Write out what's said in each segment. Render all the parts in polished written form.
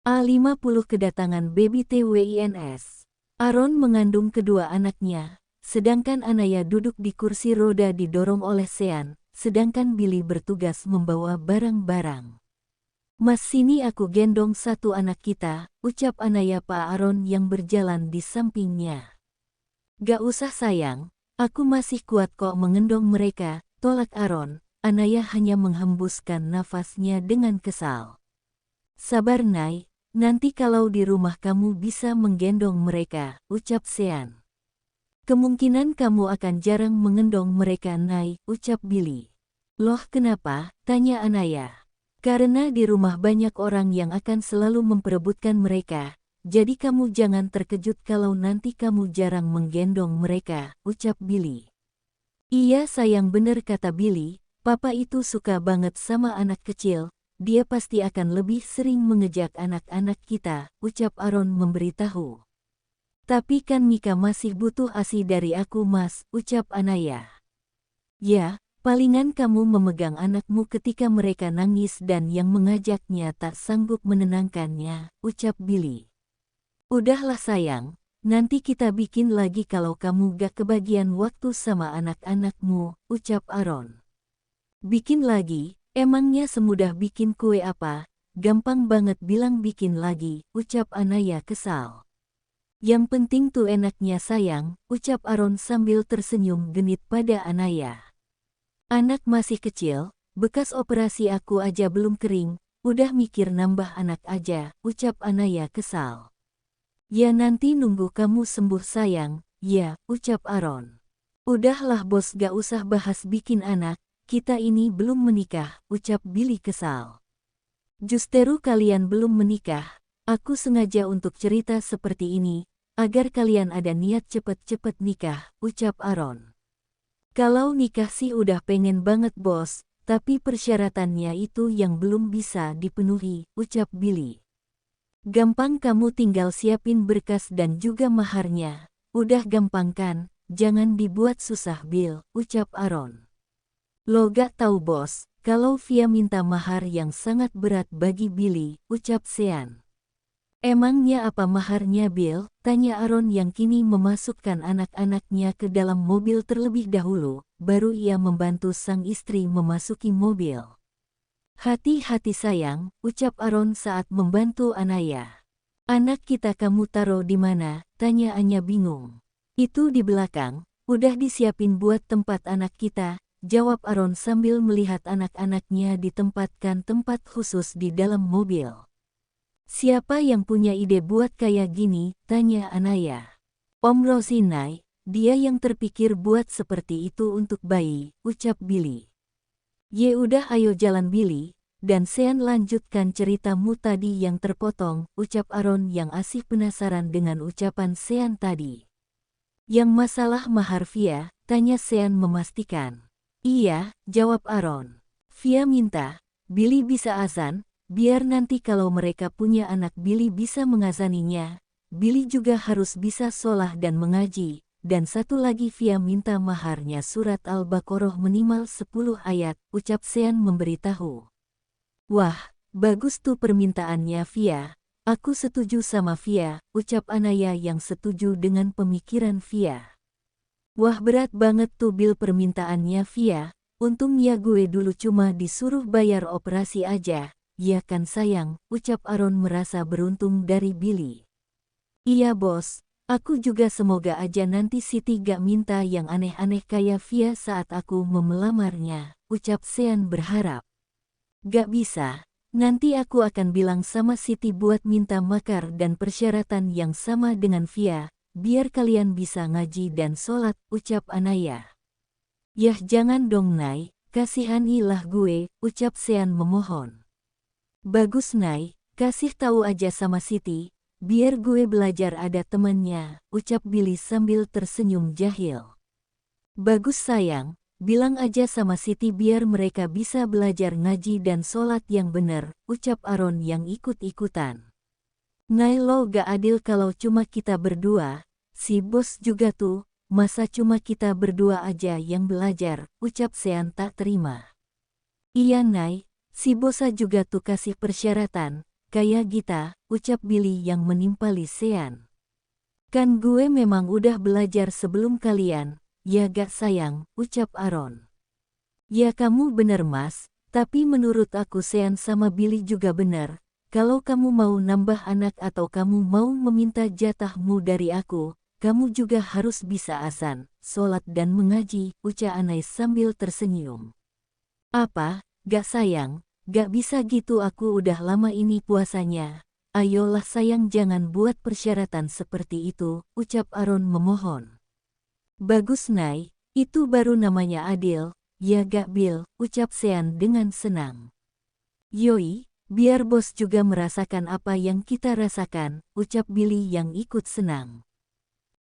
A50 kedatangan baby TWINS. Aaron mengandung kedua anaknya, sedangkan Anaya duduk di kursi roda didorong oleh Sean, sedangkan Billy bertugas membawa barang-barang. "Mas, sini aku gendong satu anak kita," ucap Anaya Pak Aaron yang berjalan di sampingnya. "Gak usah sayang, aku masih kuat kok mengendong mereka," tolak Aaron. Anaya hanya menghembuskan nafasnya dengan kesal. "Sabar Nay, nanti kalau di rumah kamu bisa menggendong mereka," ucap Sean. "Kemungkinan kamu akan jarang mengendong mereka Nay," ucap Billy. "Loh kenapa?" tanya Anaya. "Karena di rumah banyak orang yang akan selalu memperebutkan mereka, jadi kamu jangan terkejut kalau nanti kamu jarang menggendong mereka," ucap Billy. "Iya sayang, bener kata Billy, papa itu suka banget sama anak kecil, dia pasti akan lebih sering mengejek anak-anak kita," ucap Aaron memberitahu. "Tapi kan Mika masih butuh ASI dari aku Mas," ucap Anaya. "Ya, palingan kamu memegang anakmu ketika mereka nangis dan yang mengajaknya tak sanggup menenangkannya," ucap Billy. "Udahlah sayang, nanti kita bikin lagi kalau kamu gak kebagian waktu sama anak-anakmu," ucap Aaron. "Bikin lagi? Emangnya semudah bikin kue apa? Gampang banget bilang bikin lagi," ucap Anaya kesal. "Yang penting tuh enaknya sayang," ucap Aaron sambil tersenyum genit pada Anaya. "Anak masih kecil, bekas operasi aku aja belum kering, udah mikir nambah anak aja," ucap Anaya kesal. "Ya nanti nunggu kamu sembuh sayang, ya," ucap Aaron. "Udahlah bos, gak usah bahas bikin anak, kita ini belum menikah," ucap Billy kesal. "Justeru kalian belum menikah, aku sengaja untuk cerita seperti ini, agar kalian ada niat cepet-cepet nikah," ucap Aaron. "Kalau nikah sih udah pengen banget bos, tapi persyaratannya itu yang belum bisa dipenuhi," ucap Billy. "Gampang, kamu tinggal siapin berkas dan juga maharnya, udah gampang kan, jangan dibuat susah Bill," ucap Aaron. "Lo gak tahu bos, kalau Via minta mahar yang sangat berat bagi Billy," ucap Sean. "Emangnya apa maharnya Bill?" tanya Aaron yang kini memasukkan anak-anaknya ke dalam mobil terlebih dahulu, baru ia membantu sang istri memasuki mobil. "Hati-hati sayang," ucap Aaron saat membantu Anaya. "Anak kita kamu taruh di mana?" tanya Anya bingung. "Itu di belakang, udah disiapin buat tempat anak kita," jawab Aaron sambil melihat anak-anaknya ditempatkan tempat khusus di dalam mobil. "Siapa yang punya ide buat kayak gini?" tanya Anaya. "Om Rosinai, dia yang terpikir buat seperti itu untuk bayi," ucap Billy. "Ye udah ayo jalan Billy, dan Sean lanjutkan ceritamu tadi yang terpotong," ucap Aaron yang asih penasaran dengan ucapan Sean tadi. "Yang masalah mahar Via?" tanya Sean memastikan. "Iya," jawab Aaron. "Via minta, Billy bisa azan, biar nanti kalau mereka punya anak Billy bisa mengazaninya. Billy juga harus bisa sholah dan mengaji. Dan satu lagi Via minta maharnya surat Al-Baqarah minimal 10 ayat," ucap Sean memberitahu. "Wah, bagus tuh permintaannya Via. Aku setuju sama Via," ucap Anaya yang setuju dengan pemikiran Via. "Wah, berat banget tuh Bill permintaannya Via. Untung ya gue dulu cuma disuruh bayar operasi aja, ya kan sayang," ucap Aaron merasa beruntung dari Billy. "Iya bos, aku juga semoga aja nanti Siti gak minta yang aneh-aneh kayak Via saat aku memelamarnya," ucap Sean berharap. "Gak bisa, nanti aku akan bilang sama Siti buat minta makar dan persyaratan yang sama dengan Via, biar kalian bisa ngaji dan sholat," ucap Anaya. "Yah jangan dong Nay, kasihanilah gue," ucap Sean memohon. "Bagus Nay, kasih tahu aja sama Siti, biar gue belajar ada temannya," ucap Billy sambil tersenyum jahil. "Bagus sayang, bilang aja sama Siti biar mereka bisa belajar ngaji dan sholat yang bener," ucap Aaron yang ikut-ikutan. "Nay lo gak adil kalau cuma kita berdua, si bos juga tuh, masa cuma kita berdua aja yang belajar," ucap Sean tak terima. "Iya Nay, si bosa juga tuh kasih persyaratan, kayak Gita, ucap Billy yang menimpali Sean. Kan gue memang udah belajar sebelum kalian, ya gak sayang, ucap Aaron. Ya kamu bener mas, tapi menurut aku Sean sama Billy juga bener. Kalau kamu mau nambah anak atau kamu mau meminta jatahmu dari aku, kamu juga harus bisa azan, sholat dan mengaji, ucap Anais sambil tersenyum. Apa, gak sayang, gak bisa gitu aku udah lama ini puasanya. Ayolah sayang jangan buat persyaratan seperti itu, ucap Aaron memohon. Bagus Nay, itu baru namanya adil, ya gak Bill, ucap Sean dengan senang. Yoi, biar bos juga merasakan apa yang kita rasakan, ucap Billy yang ikut senang.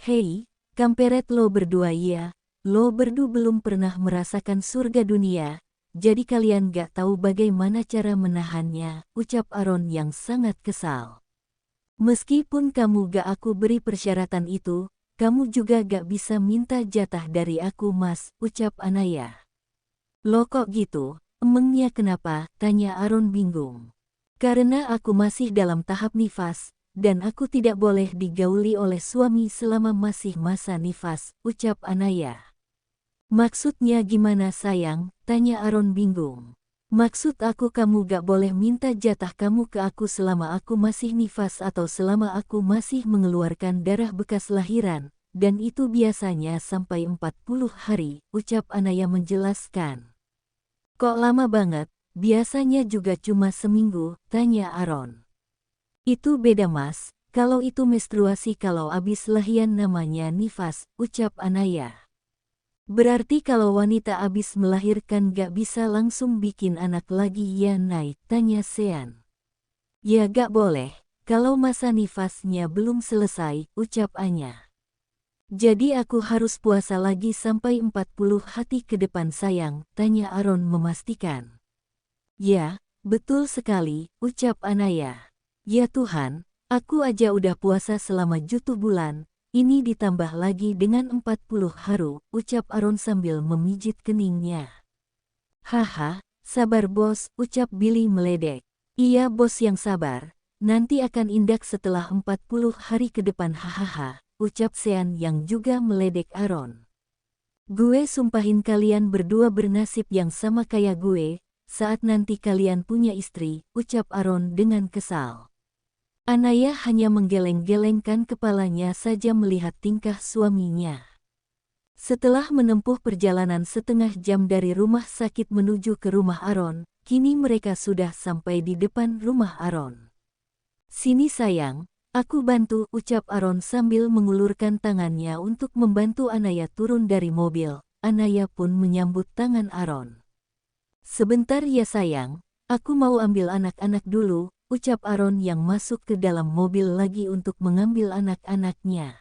Hei, kamperet lo berdua ya, lo berdua belum pernah merasakan surga dunia. Jadi kalian gak tahu bagaimana cara menahannya, ucap Aaron yang sangat kesal. Meskipun kamu gak aku beri persyaratan itu, kamu juga gak bisa minta jatah dari aku mas, ucap Anaya. Lo kok gitu, emangnya kenapa, tanya Aaron bingung. Karena aku masih dalam tahap nifas, dan aku tidak boleh digauli oleh suami selama masih masa nifas, ucap Anaya. Maksudnya gimana sayang, tanya Aaron bingung. Maksud aku kamu gak boleh minta jatah kamu ke aku selama aku masih nifas atau selama aku masih mengeluarkan darah bekas lahiran, dan itu biasanya sampai 40 hari, ucap Anaya menjelaskan. Kok lama banget, biasanya juga cuma seminggu, tanya Aaron. Itu beda mas, kalau itu menstruasi kalau abis lahiran namanya nifas, ucap Anaya. Berarti kalau wanita abis melahirkan gak bisa langsung bikin anak lagi ya Nay, tanya Sean. Ya gak boleh, kalau masa nifasnya belum selesai, ucap Anya. Jadi aku harus puasa lagi sampai 40 hari ke depan sayang, tanya Aaron memastikan. Ya, betul sekali, ucap Anaya. Ya Tuhan, aku aja udah puasa selama jutu bulan. Ini ditambah lagi dengan 40 haru, ucap Aaron sambil memijit keningnya. Haha, sabar bos, ucap Billy meledek. Iya bos yang sabar, nanti akan indak setelah 40 hari ke depan hahaha, ucap Sean yang juga meledek Aaron. Gue sumpahin kalian berdua bernasib yang sama kayak gue, saat nanti kalian punya istri, ucap Aaron dengan kesal. Anaya hanya menggeleng-gelengkan kepalanya saja melihat tingkah suaminya. Setelah menempuh perjalanan setengah jam dari rumah sakit menuju ke rumah Aaron, kini mereka sudah sampai di depan rumah Aaron. Sini sayang, aku bantu, ucap Aaron sambil mengulurkan tangannya untuk membantu Anaya turun dari mobil. Anaya pun menyambut tangan Aaron. Sebentar ya sayang, aku mau ambil anak-anak dulu, ucap Aaron yang masuk ke dalam mobil lagi untuk mengambil anak-anaknya.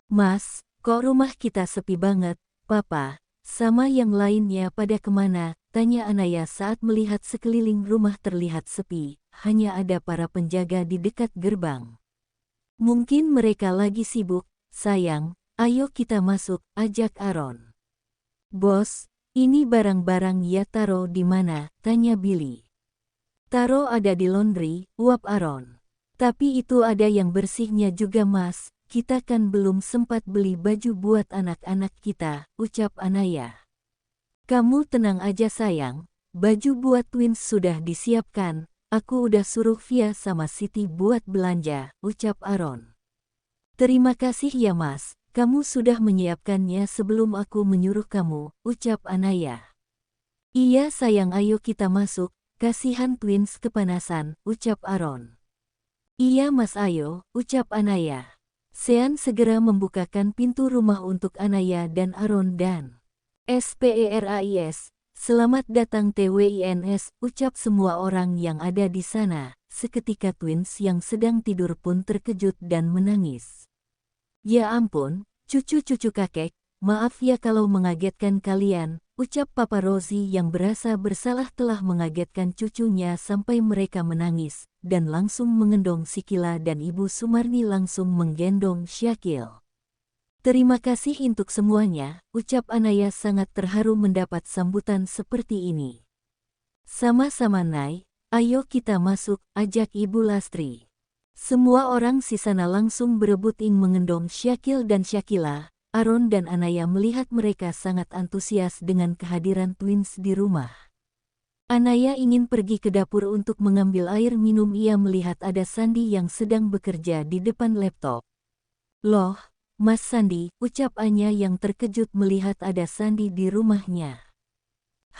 Mas, kok rumah kita sepi banget, Papa, sama yang lainnya pada kemana, tanya Anaya saat melihat sekeliling rumah terlihat sepi, hanya ada para penjaga di dekat gerbang. Mungkin mereka lagi sibuk, sayang, ayo kita masuk, ajak Aaron. Bos, ini barang-barang ya taruh di mana, tanya Billy. Taro ada di laundry, uap Aaron. Tapi itu ada yang bersihnya juga mas, kita kan belum sempat beli baju buat anak-anak kita, ucap Anaya. Kamu tenang aja sayang, baju buat twins sudah disiapkan, aku udah suruh Via sama Siti buat belanja, ucap Aaron. Terima kasih ya mas, kamu sudah menyiapkannya sebelum aku menyuruh kamu, ucap Anaya. Iya sayang ayo kita masuk. Kasihan twins kepanasan, ucap Aaron. Iya mas ayo, ucap Anaya. Sean segera membukakan pintu rumah untuk Anaya dan Aaron dan SPERAIS. Selamat datang TWINS, ucap semua orang yang ada di sana. Seketika twins yang sedang tidur pun terkejut dan menangis. Ya ampun, cucu-cucu kakek, maaf ya kalau mengagetkan kalian. Ucap Papa Rosie yang berasa bersalah telah mengagetkan cucunya sampai mereka menangis, dan langsung mengendong Sikila dan Ibu Sumarni langsung menggendong Syakil. Terima kasih untuk semuanya, ucap Anaya sangat terharu mendapat sambutan seperti ini. Sama-sama Nay, Ayo kita masuk, ajak Ibu Lastri. Semua orang di sana langsung berebut ingin mengendong Syakil dan Syakila. Aaron dan Anaya melihat mereka sangat antusias dengan kehadiran twins di rumah. Anaya ingin pergi ke dapur untuk mengambil air minum. Ia melihat ada Sandi yang sedang bekerja di depan laptop. "Loh, Mas Sandi," ucap Anya yang terkejut melihat ada Sandi di rumahnya.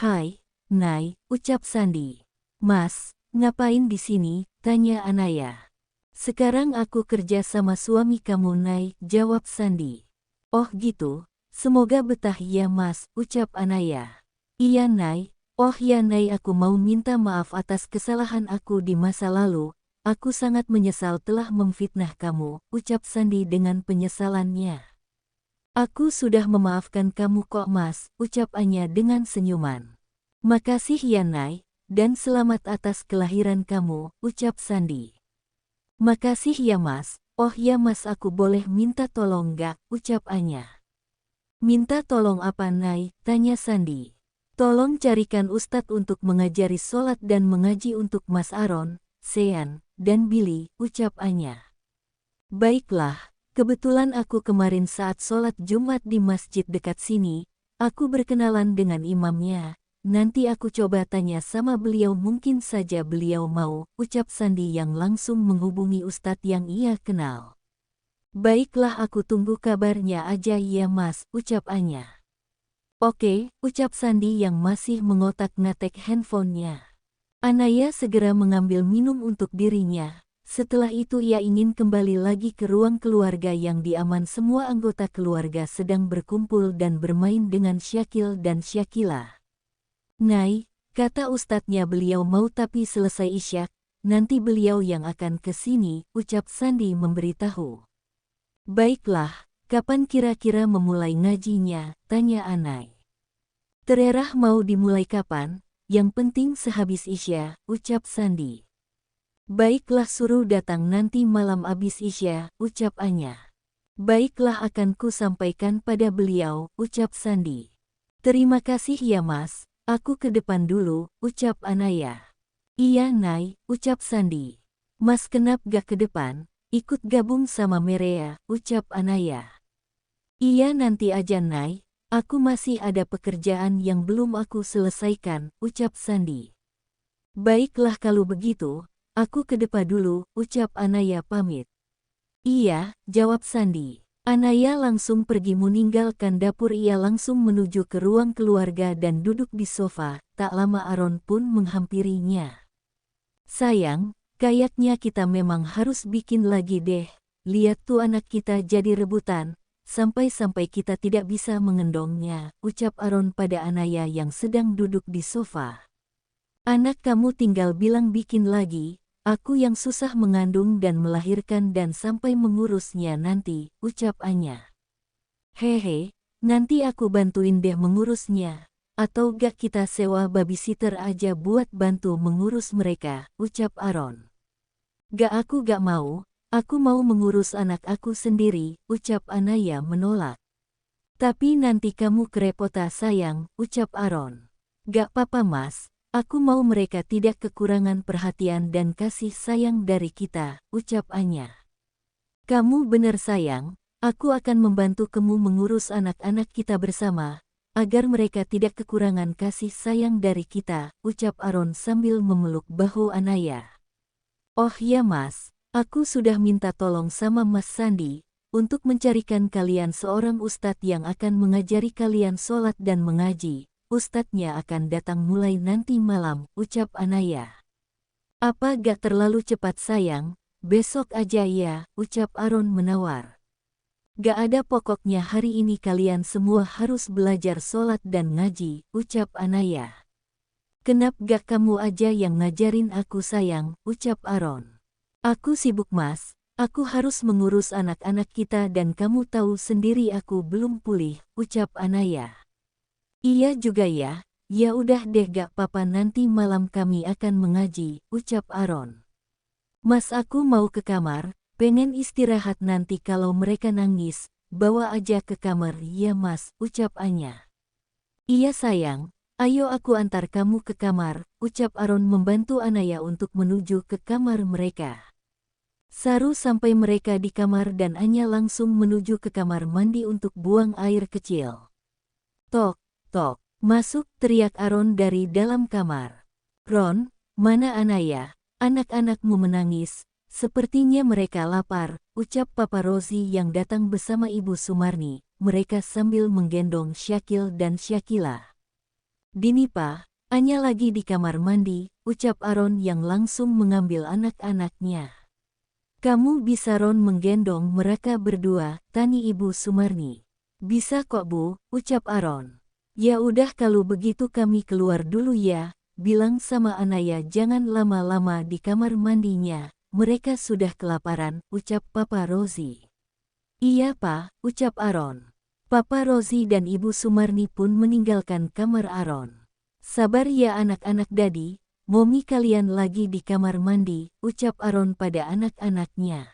"Hai, Nay," ucap Sandi. "Mas, ngapain di sini?" tanya Anaya. "Sekarang aku kerja sama suami kamu, Nay," jawab Sandi. "Oh gitu, semoga betah ya Mas," ucap Anaya. "Iya Nay, oh ya Nay, aku mau minta maaf atas kesalahan aku di masa lalu. Aku sangat menyesal telah memfitnah kamu," ucap Sandi dengan penyesalannya. "Aku sudah memaafkan kamu kok Mas," ucap Anya dengan senyuman. "Makasih ya Nay, dan selamat atas kelahiran kamu," ucap Sandi. "Makasih ya Mas, oh ya Mas, aku boleh minta tolong gak?" ucap Anya. "Minta tolong apa Nay?" tanya Sandi. "Tolong carikan ustadz untuk mengajari sholat dan mengaji untuk Mas Aaron, Sean, dan Billy," ucap Anya. "Baiklah, kebetulan aku kemarin saat sholat Jumat di masjid dekat sini, aku berkenalan dengan imamnya. Nanti aku coba tanya sama beliau, mungkin saja beliau mau," ucap Sandi yang langsung menghubungi ustadz yang ia kenal. "Baiklah, aku tunggu kabarnya aja ya Mas," ucap Anya. "Oke," ucap Sandi yang masih mengotak-ngatik handphonenya. Anaya segera mengambil minum untuk dirinya. Setelah itu ia ingin kembali lagi ke ruang keluarga yang diaman. Semua anggota keluarga sedang berkumpul dan bermain dengan Syakil dan Syakila. "Nay," kata ustadznya, "beliau mau tapi selesai isyak, nanti beliau yang akan ke sini," ucap Sandi memberitahu. "Baiklah, kapan kira-kira memulai ngajinya?" tanya Anay. "Terserah mau dimulai kapan, yang penting sehabis isya," ucap Sandi. "Baiklah, suruh datang nanti malam abis isya," ucap Anya. "Baiklah, akan ku sampaikan pada beliau," ucap Sandi. "Terima kasih ya Mas, aku ke depan dulu," ucap Anaya. "Iya Nay," ucap Sandi. "Mas kenapa gak ke depan, ikut gabung sama Merea," ucap Anaya. "Iya nanti aja Nay, aku masih ada pekerjaan yang belum aku selesaikan," ucap Sandi. "Baiklah kalau begitu, aku ke depan dulu," ucap Anaya pamit. "Iya," jawab Sandi. Anaya langsung pergi meninggalkan dapur. Ia langsung menuju ke ruang keluarga dan duduk di sofa. Tak lama Aaron pun menghampirinya. "Sayang, kayaknya kita memang harus bikin lagi deh. Lihat tuh anak kita jadi rebutan. Sampai-sampai kita tidak bisa mengendongnya," ucap Aaron pada Anaya yang sedang duduk di sofa. "Anak kamu tinggal bilang bikin lagi, aku yang susah mengandung dan melahirkan dan sampai mengurusnya nanti," ucap Anya. "Hehe, nanti aku bantuin deh mengurusnya. Atau gak kita sewa babysitter aja buat bantu mengurus mereka," ucap Aaron. Aku gak mau. Aku mau mengurus anak aku sendiri," ucap Anaya menolak. "Tapi nanti kamu kerepotan sayang," ucap Aaron. "Gak apa-apa Mas, aku mau mereka tidak kekurangan perhatian dan kasih sayang dari kita," ucap Anya. "Kamu benar sayang, aku akan membantu kamu mengurus anak-anak kita bersama, agar mereka tidak kekurangan kasih sayang dari kita," ucap Aaron sambil memeluk bahu Anaya. "Oh ya Mas, aku sudah minta tolong sama Mas Sandi, untuk mencarikan kalian seorang ustadz yang akan mengajari kalian sholat dan mengaji. Ustadznya akan datang mulai nanti malam," ucap Anaya. "Apa gak terlalu cepat sayang, besok aja ya," ucap Aaron menawar. "Gak ada pokoknya hari ini kalian semua harus belajar sholat dan ngaji," ucap Anaya. "Kenapa gak kamu aja yang ngajarin aku sayang," ucap Aaron. "Aku sibuk Mas, aku harus mengurus anak-anak kita dan kamu tahu sendiri aku belum pulih," ucap Anaya. "Iya juga ya, ya udah deh gak apa-apa nanti malam kami akan mengaji," ucap Aaron. "Mas aku mau ke kamar, pengen istirahat nanti kalau mereka nangis, bawa aja ke kamar." "Iya Mas," ucap Anya. "Iya sayang, Ayo aku antar kamu ke kamar, ucap Aaron membantu Anaya untuk menuju ke kamar mereka. Saru sampai mereka di kamar dan Anya langsung menuju ke kamar mandi untuk buang air kecil. Tok, tok, masuk, teriak Aaron dari dalam kamar. Ron, mana Anaya? Anak-anakmu menangis, sepertinya mereka lapar, ucap Papa Rosie yang datang bersama Ibu Sumarni, mereka sambil menggendong Syakil dan Syakila. Dini Pa, Anya lagi di kamar mandi, ucap Aaron yang langsung mengambil anak-anaknya. Kamu bisa Ron menggendong mereka berdua, tanya Ibu Sumarni. Bisa kok Bu, ucap Aaron. Ya udah kalau begitu kami keluar dulu ya, bilang sama Anaya jangan lama-lama di kamar mandinya, mereka sudah kelaparan, ucap Papa Rosie. Iya Pa, ucap Aaron. Papa Rosie dan Ibu Sumarni pun meninggalkan kamar Aaron. Sabar ya anak-anak Dadi, Momi kalian lagi di kamar mandi, ucap Aaron pada anak-anaknya.